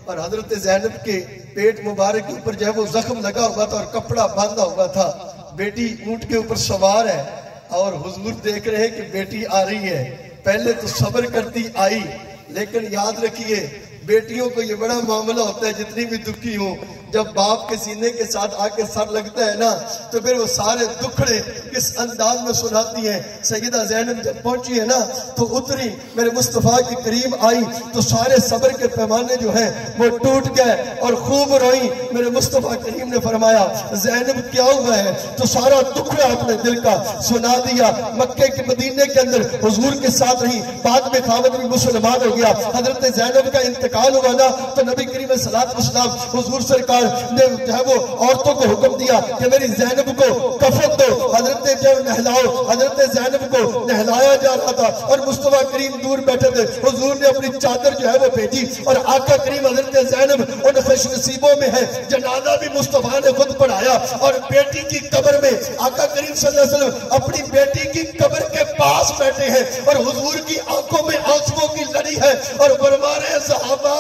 और हजरत ज़ैनब के पेट मुबारक के ऊपर जो है वो जख्म लगा हुआ था और कपड़ा बांधा हुआ था। बेटी ऊंट के ऊपर सवार है और हुजूर देख रहे हैं कि बेटी आ रही है। पहले तो सब्र करती आई, लेकिन याद रखिए बेटियों को ये बड़ा मामला होता है, जितनी भी दुखी हो, जब बाप के सीने के साथ आके सर लगता है ना, तो फिर वो सारे दुखड़े किस अंदाज में सुनाती हैं। सैयदा ज़ैनब जब पहुंची है ना, तो उतरी, मेरे मुस्तफ़ा के करीब आई तो सारे सब्र के पैमाने जो हैं वो टूट गए और खूब रोई। मेरे मुस्तफ़ा करीम ने फरमाया, ज़ैनब क्या हुआ है? तो सारा दुख अपने दिल का सुना दिया। मक्के के मदीने के अंदर हुजूर के साथ रही, बाद में खामद भी मुसलमान हो गया। हजरत ज़ैनब का इंतकाल हुआ ना, तो नबी करीम सल्लल्लाहु अलैहि वसल्लम हुजूर सरकार ने जो है वो औरतों को हुक्म दिया कि मेरी ज़ैनब को कफन दो, हजरत जो नहलाओ। हजरत ज़ैनब को नहलाया जा रहा था और मुस्तफ़ा करीम दूर बैठे थे। हुजूर ने अपनी चादर जो है वो भेजी और आका करीम हजरत ज़ैनब उन खुशनसीबों में है। जनाजा भी मुस्तफ़ा ने खुद पढ़ाया और बेटी की कब्र में आका करीम सल्लल्लाहु अलैहि वसल्लम अपनी बेटी की कब्र के पास बैठे हैं और हुजूर की आंखों में आंसुओं की लड़ी है और फरमा रहे हैं, सहाबा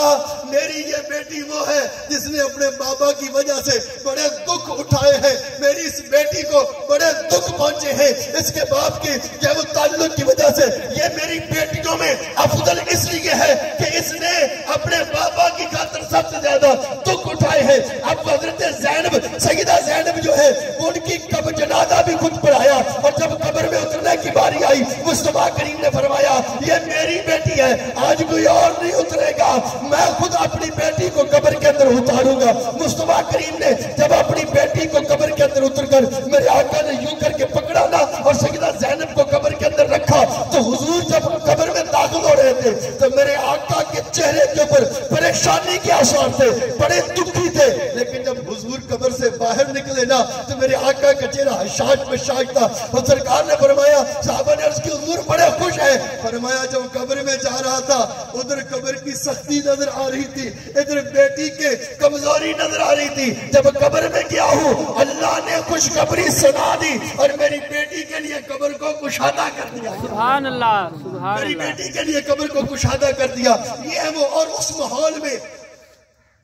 मेरी ये बेटी वो है जिसने अपने बाबा की वजह से बड़े दुख उठाए हैं। मेरी इस बेटी को बड़े दुख पहुंचे हैं इसके बाप की जो वो ताल्लुक की वजह से। ये मेरी बेटियों में अफजल इसलिए है कि इसने अपने बाबा की खातिर सबसे ज्यादा दुख उठाए हैं। अब हजरत ज़ैनब, सैयदा ज़ैनब जो है उनकी कब्र जनाजा भी खुद पढ़ाया और जब कब्र में उतरने की बारी आई, मुस्तफ़ा करीम ने फरमाया, ये मेरी बेटी है, आज कोई और नहीं उतरेगा, मैं खुद अपनी बेटी को कब्र के अंदर उतारूंगा। मुस्तफ़ा करीम ने जब अपनी बेटी को कब्र के अंदर उतरकर मेरे आका ने यूं करके पकड़ा ना और सैयदा ज़ैनब को कब्र के अंदर रखा, तो हुजूर जब कब्र में दाखिल हो रहे थे तो मेरे आका के चेहरे के ऊपर परेशानी के आसार थे, बड़े दुखी थे। लेकिन जब हुजूर कब्र से बाहर निकले ना, तो मेरे आका का चेहरा हशाश बशाश था। और सरकार ने फरमाया, साहबा ने अर्ज़ की, हुजूर बड़े खुश है। फरमाया, जब कब्र में जा रहा था उधर कब्र की सख्ती नजर आ रही थी, इधर बेटी के कमजोरी नजर आ रही थी। जब कब्र में गया हूँ, अल्लाह ने खुशखबरी सुना दी और मेरी बेटी के लिए कब्र को कुशादा कर दिया। सुभान अल्लाह, सुभान मेरी अल्लाह। बेटी के लिए कब्र को कुशादा कर दिया। ये है वो। और उस माहौल में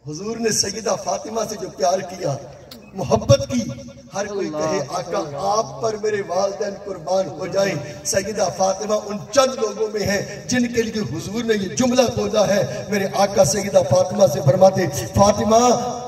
हुजूर ने सैयदा फातिमा से जो प्यार किया, मोहब्बत की, हर कोई कहे आका आप पर मेरे वालिदैन कुर्बान हो जाएं। सैयदा फातिमा उन चंद लोगों में है जिनके लिए हुजूर ने ये जुमला बोला है। मेरे आका सैयदा फातिमा से फरमाते, फातिमा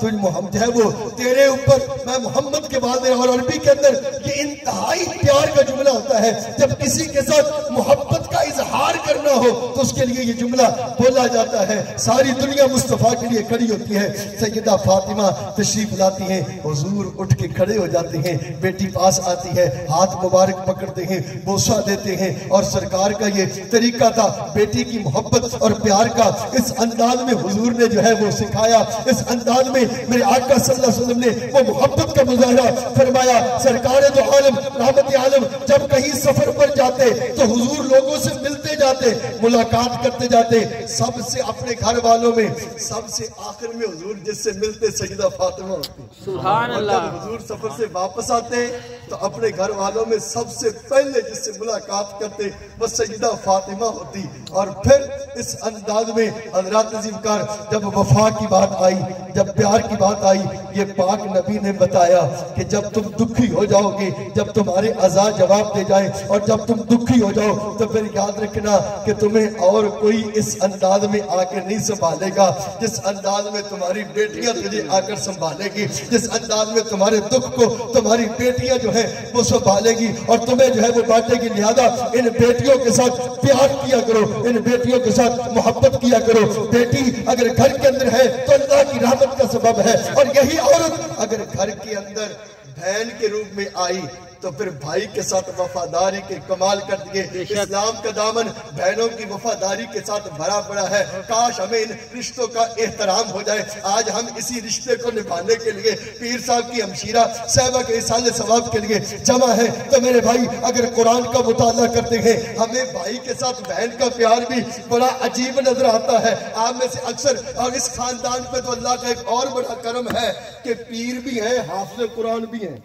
तुझ मोहम्मद है वो तेरे ऊपर मैं मोहम्मद के वालिदैन। और अरबी के अंदर ये इंतहाई प्यार का जुमला होता है। जब किसी के साथ मोहब्बत का इजहार करना हो तो उसके लिए ये जुमला बोला जाता है। सारी दुनिया मुस्तफ़ा के लिए खड़ी होती है। सैयदा फातिमा तशरीफ लाती है, हुजूर उठ के खड़े हो जाते हैं, बेटी पास आती है, हाथ मुबारक पकड़ते हैं, बोसा देते हैं। और सरकार का ये तरीका था बेटी की मोहब्बत और प्यार का। इस अंदाज में हुजूर ने जो है वो सिखाया। इस अंदाज में मेरे आका सल्लल्लाहु अलैहि वसल्लम ने वो मोहब्बत का मुजाहरा फरमाया। सरकार दो आलम रहमत आलम जब कहीं सफर पर जाते तो हुजूर लोगों से मिलते जाते, मुलाकात करते जाते। सबसे अपने घर वालों में सबसे आखिर में हुजूर जिससे मिलते सैयदा फातिमा होती। सुभान अल्लाह। हुजूर सफर से वापस आते तो अपने घर वालों में सबसे पहले जिससे मुलाकात करते वो सैयदा फातिमा होती। और फिर इस अंदाज में हज़रात ज़िक्र जब वफा की बात आई, जब प्यार की बात आई, ये पाक नबी ने बताया कि जब तुम दुखी हो जाओगे, जब तुम्हारे अज़ा जवाब दे जाए और जब तुम दुखी हो जाओ तो फिर याद रखना कि तुम्हें और कोई इस अंदाज में आकर नहीं संभालेगा जिस अंदाज में तुम्हारी बेटियां तुझे आकर संभालेगी, जिस अंदाज में तुम्हारे दुख को तुम्हारी बेटियां जो है वो संभालेगी और तुम्हें जो है वो बांटेगी। लिहाजा इन बेटियों के साथ प्यार किया करो, इन बेटियों के साथ मोहब्बत किया करो। बेटी अगर घर के अंदर है तो अल्लाह की रहमत का सबब है, और यही औरत अगर घर के अंदर बहन के रूप में आई तो फिर भाई के साथ वफादारी के कमाल कर दिए। इस्लाम का दामन बहनों की वफादारी के साथ भरा पड़ा है। काश हमें इन रिश्तों का एहतराम हो जाए। आज हम इसी रिश्ते को निभाने के लिए पीर साहब की हमशीरा साहबा के इसाले सवाब के लिए जमा है। तो मेरे भाई अगर कुरान का मुताला करते हैं, हमें भाई के साथ बहन का प्यार भी बड़ा अजीब नजर आता है। आप में से अक्सर, और इस खानदान पे तो अल्लाह का एक और बड़ा करम है कि पीर भी है, हाफिज़ कुरान भी है।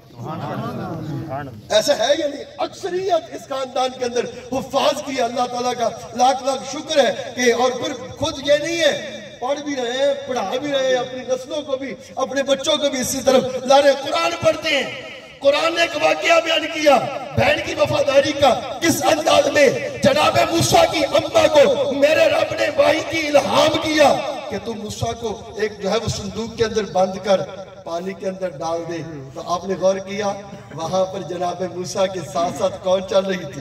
ऐसा है या नहीं? अक्सरियत इस खानदान के अंदर हुफ्फाज की अल्लाह ताला का लाख लाख शुक्र है कि, और फिर खुद ये नहीं है पढ़ भी रहे हैं, पढ़ा भी रहे हैं, अपनी नस्लों को भी, अपने बच्चों को भी इसी तरफ ला रहे। कुरान पढ़ते हैं, कुरान ने एक वाकया बयान किया बहन की वफादारी का। किस अंदाज में जनाब मूसा की अम्मा को मेरे रब ने वाही की इल्हाम किया कि तू मूसा को एक जो है वो संदूक के अंदर बंद कर पानी के अंदर डाल दे। तो आपने गौर किया वहां पर जनाब मूसा के साथ साथ कौन चल रही थी?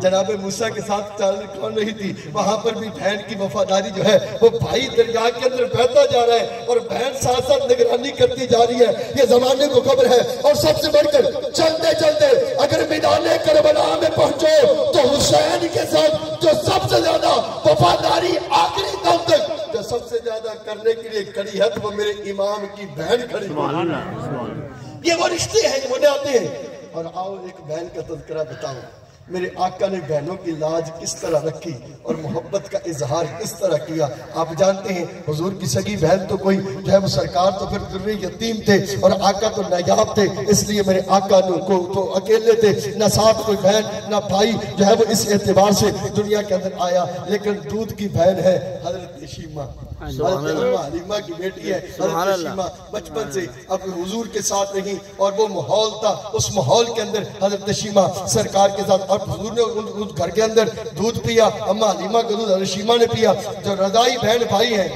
जनाब मूसा के साथ चल कौन रही थी? वहां पर भी बहन की वफादारी जो है वो भाई दरिया के अंदर बहता जा रहा है और बहन साथ साथ निगरानी करती जा रही है। ये जमाने को खबर है। और सबसे बढ़कर चलते चलते अगर मैदान करबला में पहुंचो तो हुसैन के साथ जो सबसे ज्यादा वफादारी आखिरी दम तक जो सबसे ज्यादा करने के लिए खड़ी है तो वो मेरे इमाम की बहन खड़ी है। ये वो रिश्ते हैं जो आते हैं। और आओ एक बहन का तज़किरा बताओ। मेरे आका ने बहनों की लाज किस तरह रखी और मोहब्बत का इजहार किस तरह किया। आप जानते हैं हुजूर की सगी बहन तो कोई जो है वो सरकार तो फिर दुर्रे यतीम थे और आका तो नायाब थे, इसलिए मेरे आका को तो अकेले थे, ना साथ कोई बहन ना भाई जो है वो इस एतबार से दुनिया के अंदर आया। लेकिन दूध की बहन है हजरत शीमा, हलीमा की बेटी है हजरत शीमा। बचपन से अब हुजूर के साथ रही और वो माहौल था, उस माहौल के अंदर हजरत शीमा सरकार के साथ। और हुजूर ने उस घर के अंदर दूध पिया, अम्मा हलीमा का दूध हजरत शीमा ने पिया। जो रज़ाई बहन भाई है,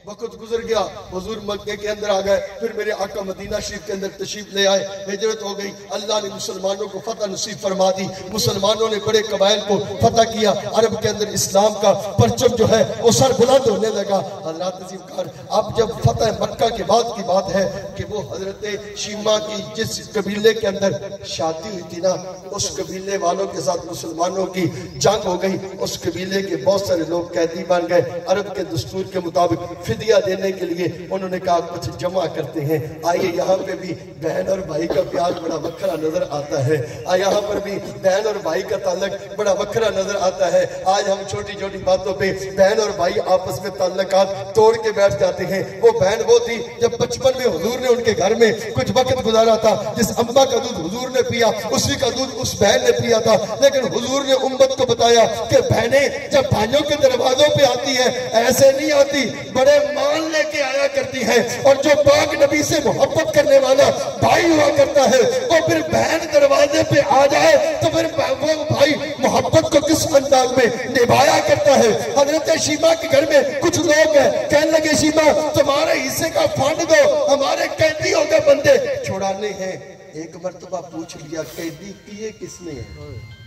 वक्त गुजर गया, हुजूर मक्के के अंदर आ गए, फिर मेरे आका मदीना शरीफ के अंदर तशरीफ ले आए, हिजरत हो गई। अल्लाह ने मुसलमानों को फतह नसीब फरमा दी, मुसलमानों ने बड़े कबाइल को फतह किया। अरब के अंदर इस्लाम का परचम जो है वो सर बुलंद होने लगा। हजरत अज़ीज़, अब जब फतह मक्का के बाद की बात है कि वो हजरत शीमा की जिस कबीले के अंदर शादी हुई थी ना, उस कबीले वालों के साथ मुसलमानों की जंग हो गई। उस कबीले के बहुत सारे लोग कैदी बन गए। अरब के दस्तूर के मुताबिक फिदिया देने के लिए उन्होंने कहा कुछ जमा करते हैं। आइए यहाँ पे भी बहन और भाई का प्यार बड़ा वखरा नजर आता है। यहाँ पर भी बहन और भाई का ताल्लुक बड़ा वखरा नजर आता है। आज हम छोटी छोटी बातों पे बहन और भाई आपस में ताल्लुकात तोड़ के बैठ जाते हैं। वो बहन वो थी जब बचपन में हुजूर ने उनके घर में कुछ वक्त गुजारा था, जिस अम्मा का दूध हुजूर ने पिया उसी का दूध उस बहन ने पिया था। लेकिन हुजूर ने उम्मत को बताया कि बहनें जब भाइयों के दरवाजों पे आती है ऐसे नहीं आती, बड़े मान लेके आया करती है। और जो पाक नबी से मोहब्बत करने वाला भाई हुआ करता है वो फिर बहन दरवाजे पे आ जाए तो फिर वो भाई मोहब्बत को किस अंदाज में निभाया करता है। हजरत शीमा के घर में कुछ लोग हैं, कहने लगे शीमा तुम्हारे हिस्से का फंड दो, हमारे कैदी हो गए बंदे छुड़ाने हैं। एक मर्तबा पूछ लिया कैदी किए किसने?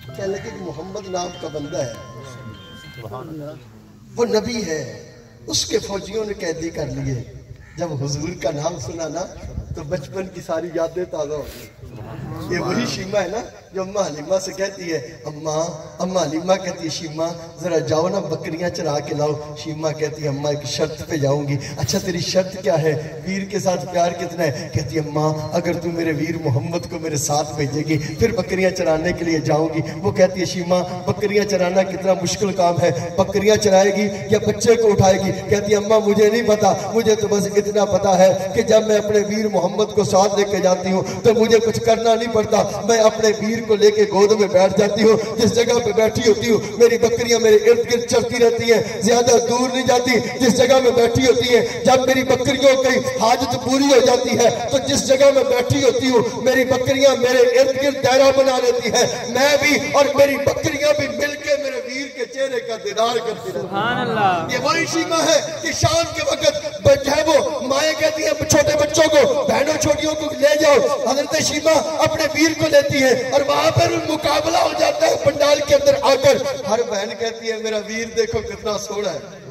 कहने लगे मोहम्मद नाम का बंदा है, वो नबी है, उसके फौजियों ने कैदी कर लिए। जब हुजूर का नाम सुना ना तो बचपन की सारी यादें ताजा हो गई। ये वही शीमा है ना जो अम्मा हलीमा से कहती है अम्मा हलीमा कहती है शीमा जरा जाओ ना बकरियां चरा के लाओ। शीमा कहती है अम्मा एक शर्त पे जाऊंगी। अच्छा तेरी शर्त क्या है? वीर के साथ प्यार कितना है? कहती है अम्मा अगर तू मेरे वीर मोहम्मद को मेरे साथ भेजेगी फिर बकरियां चराने के लिए जाऊंगी। वो कहती है शीमा बकरियां चराना कितना मुश्किल काम है, बकरियां चराएगी या बच्चे को उठाएगी? कहती है अम्मा मुझे नहीं पता, मुझे तो बस इतना पता है कि जब मैं अपने वीर मोहम्मद को साथ लेके जाती हूँ तो मुझे कुछ करना नहीं पड़ता, मैं अपने वीर को लेके गोद में बैठ जाती हूँ। जिस जगह पे बैठी होती हूँ मेरी बकरियां मेरे इर्द गिर्द चलती रहती हैं, ज्यादा दूर नहीं जाती। जिस जगह में बैठी होती है जब मेरी बकरियों की हाजत पूरी हो जाती है तो जिस जगह में बैठी होती हूँ मेरी बकरियां मेरे इर्द गिर्द दायरा बना लेती है। मैं भी और मेरी बकरियां भी मिलके मेरे वीर के चेहरे का दीदार करती रहती। ये वही शीमा है कि शाम के वक्त है वो माए कहती है छोटे बच्चों को, बहनों छोटियों को ले जाओ। हजरत शीमा अपने वीर को लेती है और वहां पर मुकाबला हो जाता है पंडाल के अंदर आकर। हर बहन कहती है मेरा वीर देखो कितना सोहना है,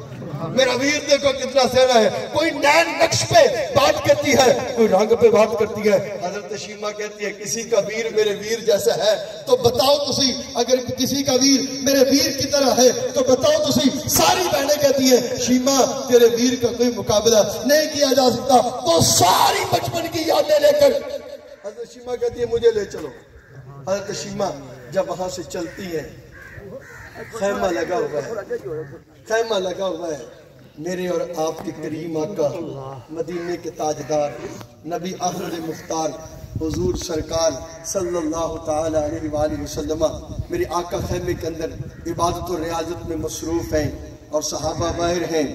मेरा वीर देखो कितना सेना है। कोई नैन नक्श पे बात करती है, कोई रंग पे बात करती है। हजरत शीमा कहती है किसी का वीर मेरे वीर जैसा है तो बताओ तुसी, अगर किसी का वीर मेरे वीर की तरह है तो बताओ तुसी। सारी बहनें कहती है शीमा तेरे वीर का कोई मुकाबला नहीं किया जा सकता। तो सारी बचपन की यादें लेकर हजरत शीमा कहती है मुझे ले चलो। हजरत शीमा जब वहां से चलती है खैमा लगा हुआ है, खैमा लगा हुआ है। मेरे और आपके करीम आका मदीने के ताजदार नबी अहमद मुख्तार हुजूर सरकार सल्लल्लाहु ताला अलैहि वसल्लम मेरे आका खैमे के अंदर इबादत और रियाजत में मसरूफ हैं और सहाबा बाहर हैं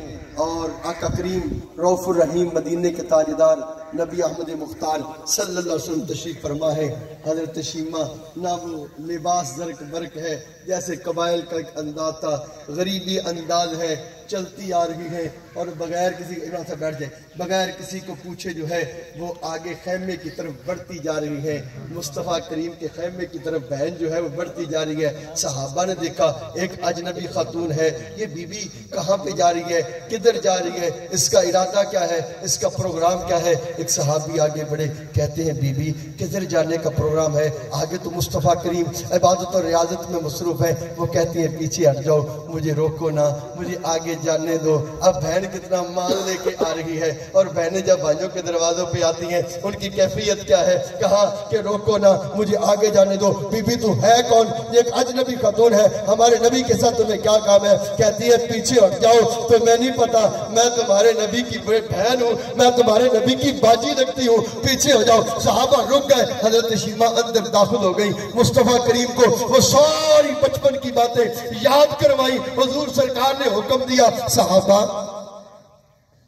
और आका करीम रऊफुर रहीम मदीने के ताजदार नबी अहमद मुख्तार सल्लल्लाहु अलैहि वसल्लम तशरीफ फरमा है। हजरत शीमा ना वो लिबास जर्क बर्क है जैसे कबाइल का एक अंदाज था, गरीबी अंदाज है, चलती आ रही है और बगैर किसी से बैठ जाए, बगैर किसी को पूछे जो है वो आगे खैमे की तरफ बढ़ती जा रही है। मुस्तफ़ा करीम के खैमे की तरफ बहन जो है वो बढ़ती जा रही है। सहाबा ने देखा एक अजनबी खातून है, ये बीबी कहाँ पे जा रही है, किधर जा रही है, इसका इरादा क्या है, इसका प्रोग्राम क्या है। एक सहाबी आगे बढ़े, कहते हैं बीबी किधर जाने का प्रोग्राम है, आगे तो मुस्तफ़ा करीम इबादत और रियाजत में मसरूफ है। वो कहती है पीछे हट जाओ, मुझे रोको ना, मुझे आगे जाने दो। अब बहन कितना माल लेके आ रही है और बहनें जब भाइयों के दरवाजों पे आती हैं उनकी कैफियत क्या है, कहा कि रोको ना, मुझे आगे जाने दो। बीबी तू है कौन, ये एक अजनबी खातून है, हमारे नबी के साथ तुम्हें क्या काम है। कहती है पीछे हट जाओ, तो मैं नहीं पता, मैं तुम्हारे नबी की बहन हूँ, मैं तुम्हारे नबी की बाजी रखती हूँ, पीछे हो जाओ। सहाबा रुक गए, हजरत शीमा अंदर दाखिल हो गई। मुस्तफा करीम को वो सारी बचपन की बातें याद करवाई। हुजूर सरकार ने हुक्म दिया, सहाबा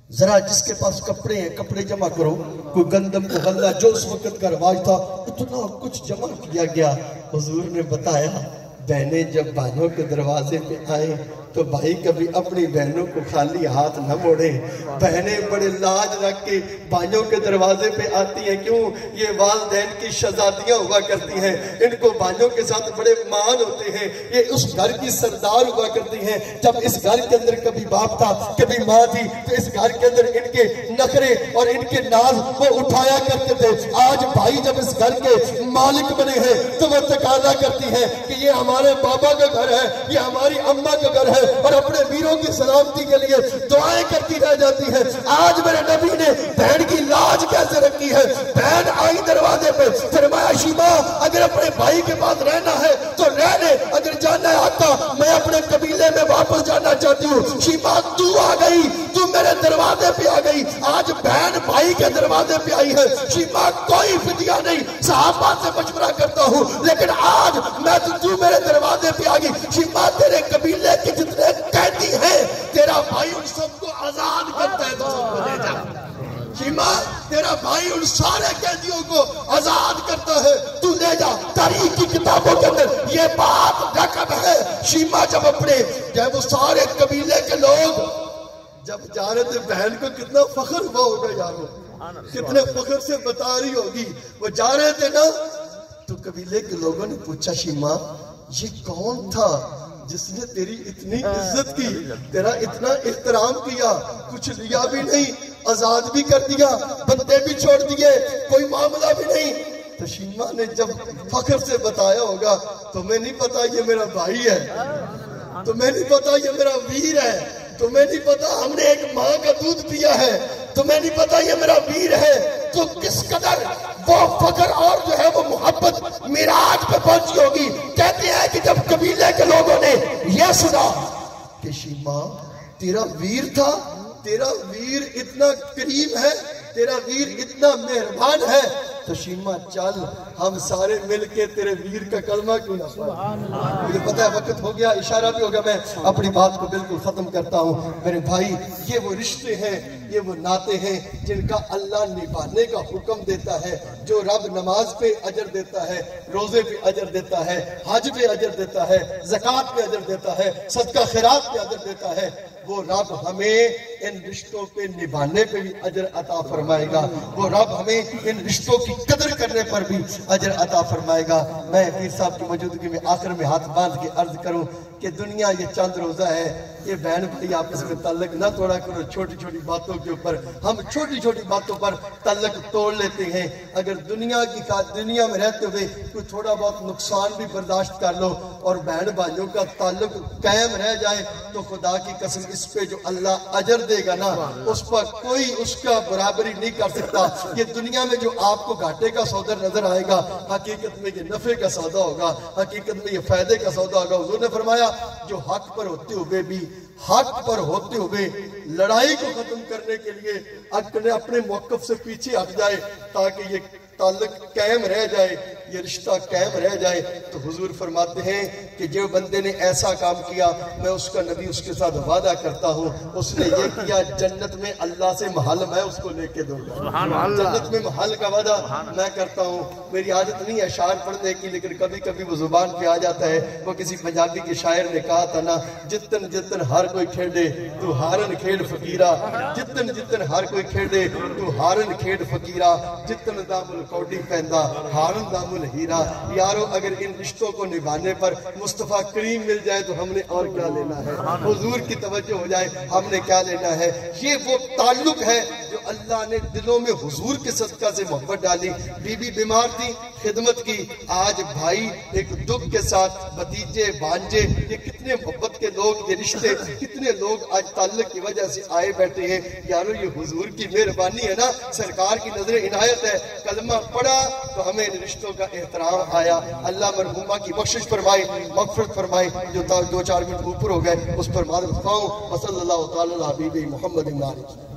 जरा जिसके पास कपड़े हैं कपड़े जमा करो। कोई गंदम को गल्ला जो उस वक्त का रवाज था इतना कुछ जमा किया गया। हुजूर ने बताया बहनें जब भाइयों के दरवाजे पे आए तो भाई कभी अपनी बहनों को खाली हाथ न मोड़े। बहनें बड़े लाज रख के भाइयों के दरवाजे पे आती हैं, क्यों, ये वालिदैन की शहजादियां हुआ करती हैं, इनको भाइयों के साथ बड़े मान होते हैं, ये उस घर की सरदार हुआ करती हैं। जब इस घर के अंदर कभी बाप था कभी माँ थी तो इस घर के अंदर इनके नखरे और इनके नाज वो उठाया करते थे। आज भाई जब इस घर के मालिक बने हैं तो वो तकाजा करती है कि ये हमारे बाबा का घर है, ये हमारी अम्मा का घर है, और अपने वीरों की सलामती के लिए दुआएं करती रह जाती है। आज मेरे नबी ने बहन की लाज कैसे रखी है। बहन आई दरवाजे पे, फरमाया शीमा अगर अपने भाई के पास रहना है तो रह ले, अगर जाना है आता मैं अपने कबीले में वापस जाना चाहती हूँ। शीमा तू आ गई, तू मेरे दरवाजे पे आ गई, आज बहन भाई के दरवाजे पे आई है। शीमा कोई फिदिया नहीं, सहाबा से मशवरा करता हूँ, लेकिन आज मैं तू मेरे दरवाजे पे आ गई। शीमा तेरे कबीले के जितने कैदी है तेरा भाई उन सबको आजाद करता है, तो सबको ले जा। शीमा तेरा भाई उन सारे कैदियों को आजाद करता है, तू ले जा। तारीख की किताबों के अंदर ये बात रकम है। शीमा जब अपने जब वो सारे कबीले के लोग जब जा रहे थे, बहन को कितना फख्र हुआ होगा यारो, कितने फख्र से बता रही होगी। वो जा रहे थे ना तो कबीले के लोगों ने पूछा शीमा ये कौन था जिसने तेरी इतनी इज्जत की, तेरा इतना एहतराम किया, कुछ लिया भी नहीं, आजाद भी कर दिया, बंदे भी छोड़ दिए, कोई मामला भी नहीं। तो शीमा ने जब फख्र से बताया होगा तुम्हें नहीं पता ये मेरा भाई है, तुम्हें नहीं पता ये मेरा वीर है, तुम्हें नहीं पता हमने एक माँ का दूध पिया है, तुम्हें नहीं पता ये मेरा वीर है। तो किस कदर वो फख्र और जो है वो मोहब्बत मिराज पे पहुंची होगी। कहते हैं कि जब कबीले के लोगों ने यह सुना कि शीमा तेरा वीर था, तेरा वीर इतना करीम है, तेरा वीर इतना मेहरबान है, तो शीमा चल हम सारे मिलके तेरे वीर का कलमा क्यों ना पढ़ें। मुझे पता है वक्त हो गया, इशारा भी हो गया, मैं अपनी बात को बिल्कुल खत्म करता हूँ। मेरे भाई ये वो रिश्ते हैं, ये वो नाते हैं जिनका अल्लाह निभाने का हुक्म देता है। जो रब नमाज पे अजर देता है, रोजे पे अजर देता है, हज पे अजर देता है, ज़कात पे अजर देता है, सदका खैरात पे अजर देता है, वो रब हमें इन रिश्तों पे निभाने पे भी अजर अता फरमाएगा। वो रब हमें इन रिश्तों की कदर करने पर भी अजर अता फरमाएगा। मैं पीर साहब की मौजूदगी में आखिर में हाथ बांध के अर्ज करूं कि दुनिया ये चंद रोजा है, ये बहन भाई आपस में ताल्लुक ना तोड़ा करो। छोटी छोटी बातों के ऊपर हम छोटी छोटी बातों पर ताल्लुक तोड़ लेते हैं। अगर दुनिया में रहते हुए कोई थोड़ा बहुत नुकसान भी बर्दाश्त कर लो और बहन भाइयों का ताल्लुक कायम रह जाए तो खुदा की कसम इस पे जो अल्लाह अजर देगा ना, उस पर कोई उसका बराबरी नहीं कर सकता। ये दुनिया में जो आपको घाटे का सौदा नजर आएगा, हकीकत में ये नफे का सौदा होगा, हकीकत में ये फायदे का सौदा होगा। हुजूर ने फरमाया जो हक पर होते हुए लड़ाई को खत्म करने के लिए अपने मौकफ से पीछे हट जाए ताकि ये ताल्लुक कायम रह जाए, ये रिश्ता कायम रह जाए। तो हुजूर फरमाते हैं कि जो बंदे ने ऐसा काम किया, मैं उसका नबी उसके साथ वादा करता हूँ, उसने ये किया जन्नत में अल्लाह से महल मैं उसको लेके दूंगा। जन्नत में महल का वादा मैं करता हूँ। मेरी आदत नहीं है शायर पढ़ने की, लेकिन कभी कभी वो जुबान पे आ जाता है। वो किसी पंजाबी के शायर ने कहा था ना, जितन जितन हर कोई खेडे तू हारन खेड फकीरा, जितन जितन हर कोई खेडे तू हारन खेड फकीरा, जितन दामुल कौडी पैंदा हारन दामुल हीरा। यारो अगर इन रिश्तों को निभाने पर मुस्तफ़ा करीम मिल जाए तो हमने और क्या लेना है, हुजूर की तवज्जो हो जाए हमने क्या लेना है। ये वो ताल्लुक है जो अल्लाह ने दिलों में हुजूर के सदका से मोहब्बत डाली। बीबी बीमार थी, खिदमत की, आज भाई एक दुख के साथ, भतीजे भांजे, ये कितने मोहब्बत के लोग, ये रिश्ते कितने लोग आज ताल्लुक की वजह से आए बैठे हैं। यारो ये हुजूर की मेहरबानी है ना, सरकार की नजर इनायत है। कलमा पढ़ा तो हमें इन रिश्तों का एहतराम आया। अल्लाह मरहूमा की बख्शिश फरमाए, मगफिरत फरमाए। जो 2-4 मिनट ऊपर हो गए उस पर मादर फरमाऊं। वसल्लल्लाहु तआला अला हबीबी मुहम्मद।